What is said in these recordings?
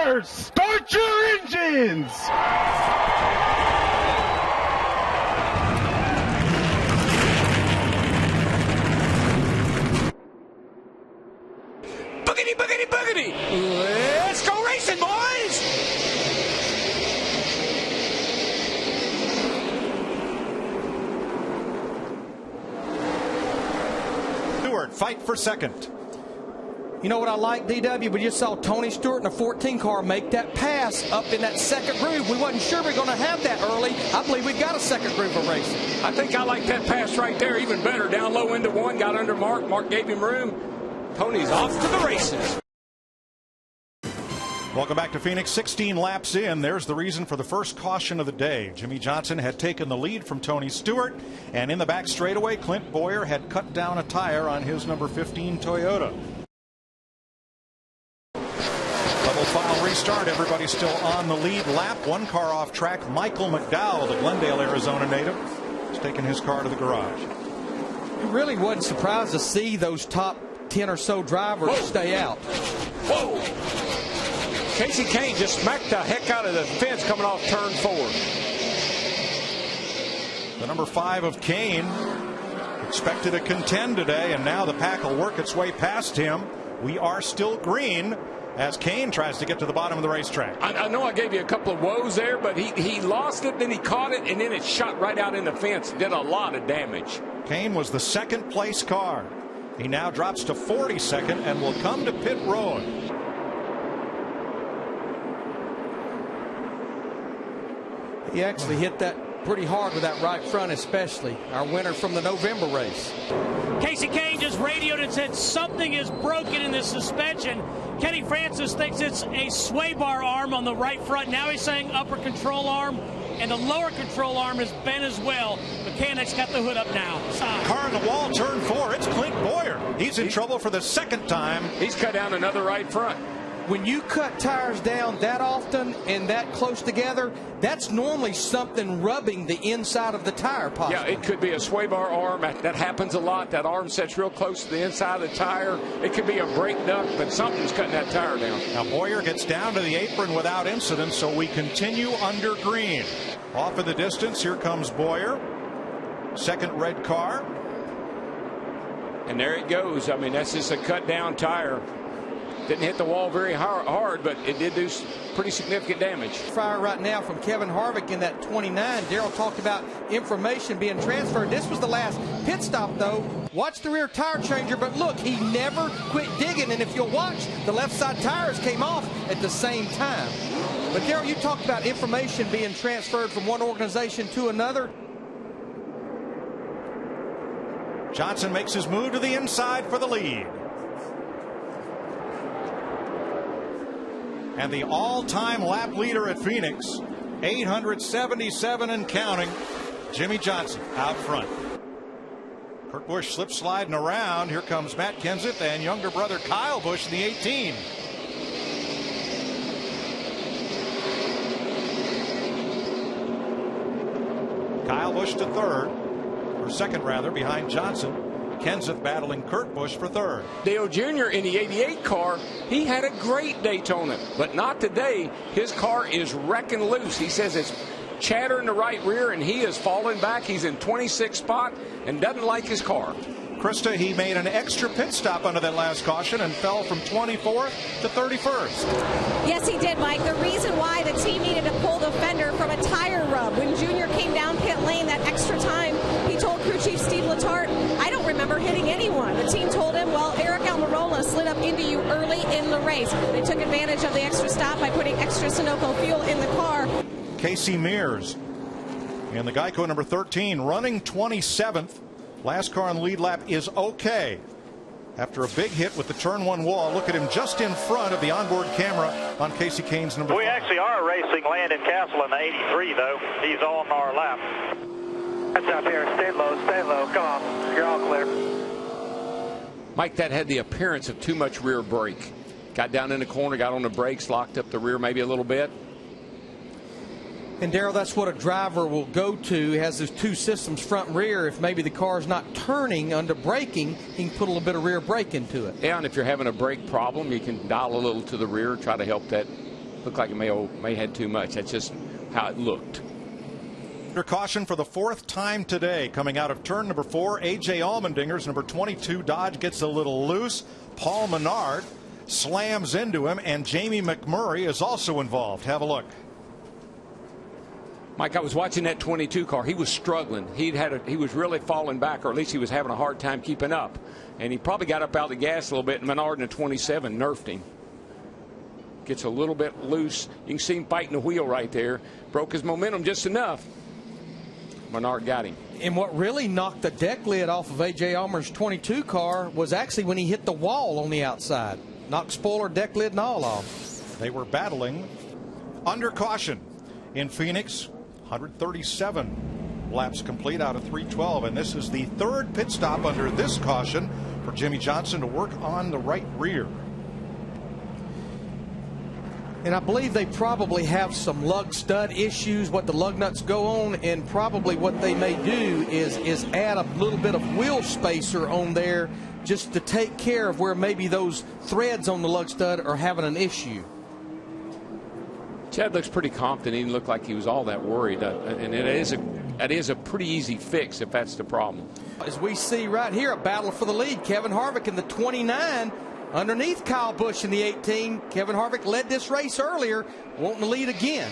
cars, start your engines! Boogity, boogity, boogity! Let's go racing, boys! Stewart, fight for second. You know what I like, DW? We just saw Tony Stewart in a 14 car make that pass up in that second groove. We wasn't sure we were going to have that early. I believe we got a second groove of racing. I think I like that pass right there even better. Down low into one, got under Mark. Mark gave him room. Tony's off to the races. Welcome back to Phoenix. 16 laps in. There's the reason for the first caution of the day. Jimmie Johnson had taken the lead from Tony Stewart, and in the back straightaway, Clint Boyer had cut down a tire on his number 15 Toyota. Double file restart. Everybody still on the lead lap. One car off track. Michael McDowell, the Glendale, Arizona native, has taken his car to the garage. You really wasn't surprised to see those top 10 or so drivers stay out. Whoa! Casey Kane just smacked the heck out of the fence coming off turn 4. The number 5 of Kane expected to contend today, and now the pack will work its way past him. We are still green as Kane tries to get to the bottom of the racetrack. I know I gave you a couple of woes there, but he lost it, then he caught it, and then it shot right out in the fence. Did a lot of damage. Kane was the second place car. He now drops to 42nd and will come to pit road. He actually hit that pretty hard with that right front, especially. Our winner from the November race. Casey Kane just radioed and said something is broken in this suspension. Kenny Francis thinks it's a sway bar arm on the right front. Now he's saying upper control arm, and the lower control arm is bent as well. Mechanic's got the hood up now. Car on the wall, turn 4. It's Clint Boyer. He's in trouble for the second time. He's cut down another right front. When you cut tires down that often and that close together, that's normally something rubbing the inside of the tire possibly. Yeah, it could be a sway bar arm. That happens a lot. That arm sets real close to the inside of the tire. It could be a brake duct, but something's cutting that tire down. Now Boyer gets down to the apron without incident, so we continue under green. Off in the distance, here comes Boyer. Second red car. And there it goes. I mean, that's just a cut down tire. Didn't hit the wall very hard, but it did do pretty significant damage. Fire right now from Kevin Harvick in that 29. Daryl talked about information being transferred. This was the last pit stop, though. Watch the rear tire changer, but look, he never quit digging. And if you'll watch, the left side tires came off at the same time. But Daryl, you talked about information being transferred from one organization to another. Johnson makes his move to the inside for the lead. And the all-time lap leader at Phoenix, 877 and counting, Jimmie Johnson out front. Kurt Busch slip sliding around. Here comes Matt Kenseth and younger brother Kyle Busch in the 18. Kyle Busch to third, or second rather, behind Johnson. Kenseth battling Kurt Busch for third. Dale Jr. in the 88 car, he had a great Daytona, but not today. His car is wrecking loose. He says it's chatter in the right rear, and he is falling back. He's in 26th spot and doesn't like his car. Krista, he made an extra pit stop under that last caution and fell from 24th to 31st. Yes, he did, Mike. The reason why the team needed to pull the fender from a tire rub. When Junior came down pit lane that extra time, he told crew chief Steve Letarte, I don't remember hitting anyone. The team told him, well, Eric Almirola slid up into you early in the race. They took advantage of the extra stop by putting extra Sunoco fuel in the car. Casey Mears and the Geico number 13 running 27th. Last car on the lead lap is okay. After a big hit with the turn 1 wall, look at him just in front of the onboard camera on Casey Kane's number 5. We actually are racing Landon Castle in the 83, though. He's on our lap. That's out here. Stay low. Come on. You're all clear. Mike, that had the appearance of too much rear brake. Got down in the corner, got on the brakes, locked up the rear maybe a little bit. And Daryl, that's what a driver will go to. He has those two systems, front and rear. If maybe the car's not turning under braking, he can put a little bit of rear brake into it. Yeah, and if you're having a brake problem, you can dial a little to the rear, try to help that Looked like it may had too much. That's just how it looked. Under caution for the 4th time today, coming out of turn number 4, A.J. Allmendinger's number 22 Dodge gets a little loose. Paul Menard slams into him, and Jamie McMurray is also involved. Have a look. Mike, I was watching that 22 car. He was struggling. He was really falling back, or at least he was having a hard time keeping up. And he probably got up out of the gas a little bit, and Menard in the 27 nerfed him. Gets a little bit loose. You can see him fighting the wheel right there. Broke his momentum just enough. Menard got him. And what really knocked the deck lid off of A.J. Allmer's 22 car was actually when he hit the wall on the outside. Knocked spoiler, deck lid, and all off. They were battling under caution in Phoenix. 137 laps complete out of 312, and this is the 3rd pit stop under this caution for Jimmy Johnson to work on the right rear. And I believe they probably have some lug stud issues, what the lug nuts go on, and probably what they may do is add a little bit of wheel spacer on there just to take care of where maybe those threads on the lug stud are having an issue. Chad looks pretty confident. He didn't look like he was all that worried. And it is a pretty easy fix if that's the problem. As we see right here, a battle for the lead. Kevin Harvick in the 29 underneath Kyle Busch in the 18. Kevin Harvick led this race earlier, wanting to lead again.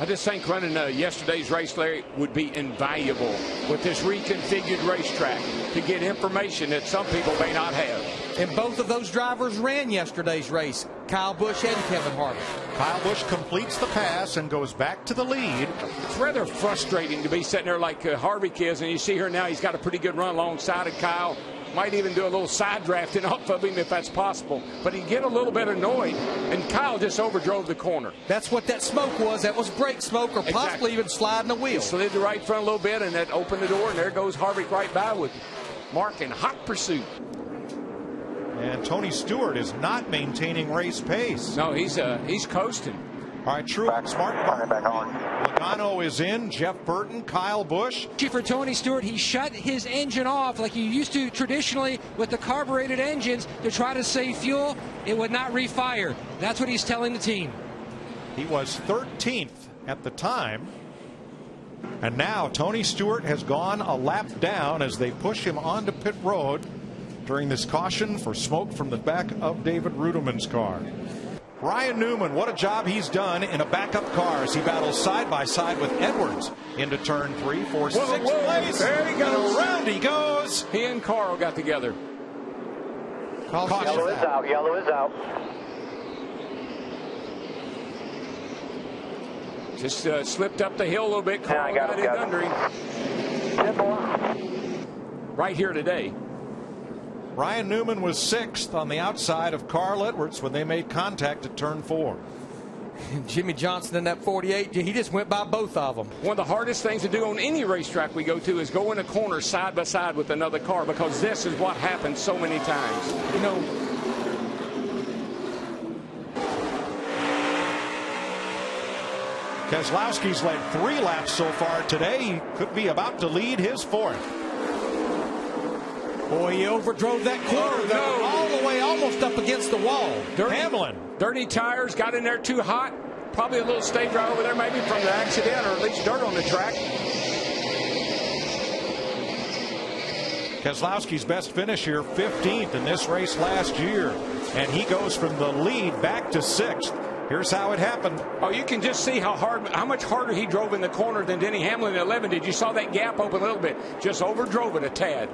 I just think running yesterday's race, Larry, would be invaluable with this reconfigured racetrack to get information that some people may not have. And both of those drivers ran yesterday's race, Kyle Busch and Kevin Harvick. Kyle Busch completes the pass and goes back to the lead. It's rather frustrating to be sitting there like Harvick is, and you see here now he's got a pretty good run alongside of Kyle. Might even do a little side drafting off of him if that's possible. But he'd get a little bit annoyed, and Kyle just overdrove the corner. That's what that smoke was. That was brake smoke, or possibly even sliding the wheel. He slid the right front a little bit, and that opened the door, and there goes Harvick right by with Mark in hot pursuit. And Tony Stewart is not maintaining race pace. No, he's coasting. All right, Truex, Smart back on. Logano is in, Jeff Burton, Kyle Busch. For Tony Stewart, he shut his engine off like you used to traditionally with the carbureted engines to try to save fuel. It would not refire. That's what he's telling the team. He was 13th at the time. And now Tony Stewart has gone a lap down as they push him onto pit road during this caution for smoke from the back of David Rudelman's car. Ryan Newman, what a job he's done in a backup car as he battles side by side with Edwards into turn 3 for 6th place. There he goes. Around he goes. He and Carl got together. Yellow is out. Yellow is out. Just slipped up the hill a little bit. Carl got in under him. 10 more. Right here today. Ryan Newman was 6th on the outside of Carl Edwards when they made contact at turn 4. Jimmy Johnson in that 48, he just went by both of them. One of the hardest things to do on any racetrack we go to is go in a corner side by side with another car, because this is what happens so many times. You know, Keselowski's led 3 laps so far today. He could be about to lead his 4th. boy, he overdrove that corner all the way almost up against the wall. Hamlin. Dirty tires, got in there too hot. Probably a little stage right over there maybe from the accident, or at least dirt on the track. Keselowski's best finish here, 15th in this race last year. And he goes from the lead back to 6th. Here's how it happened. Oh, you can just see how much harder he drove in the corner than Denny Hamlin at 11 did. You saw that gap open a little bit. Just overdrove it a tad.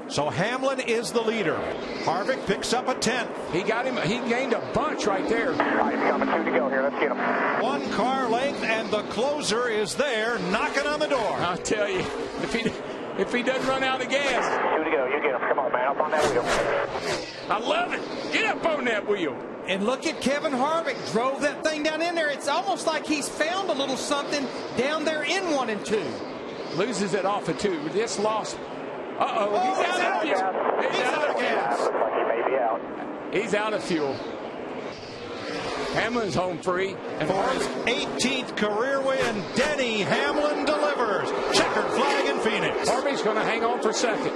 So Hamlin is the leader. Harvick picks up a 10th. He got him. He gained a bunch right there. All right, he's coming, 2 to go here. Let's get him. 1 car length, and the closer is there, knocking on the door. I'll tell you, if he doesn't run out of gas. 2 to go. You get him. Come on, man. Up on that wheel. I love it. Get up on that wheel. And look at Kevin Harvick. Drove that thing down in there. It's almost like he's found a little something down there in 1 and 2. Loses it off of 2. Just lost. Uh-oh. He's out of fuel. He's out of gas. Looks like he may be out. He's out of fuel. Hamlin's home free. And For his 18th career win, Denny Hamlin delivers. Checkered flag in Phoenix. Harvey's going to hang on for second.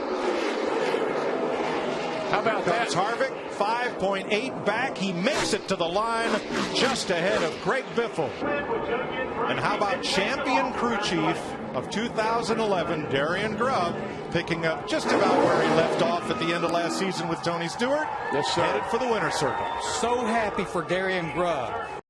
How about that? Comes Harvick, 5.8 back. He makes it to the line just ahead of Greg Biffle. And how about champion crew chief of 2011, Darian Grubb, picking up just about where he left off at the end of last season with Tony Stewart. Yes, sir. Headed for the winner's circle. So happy for Darian Grubb.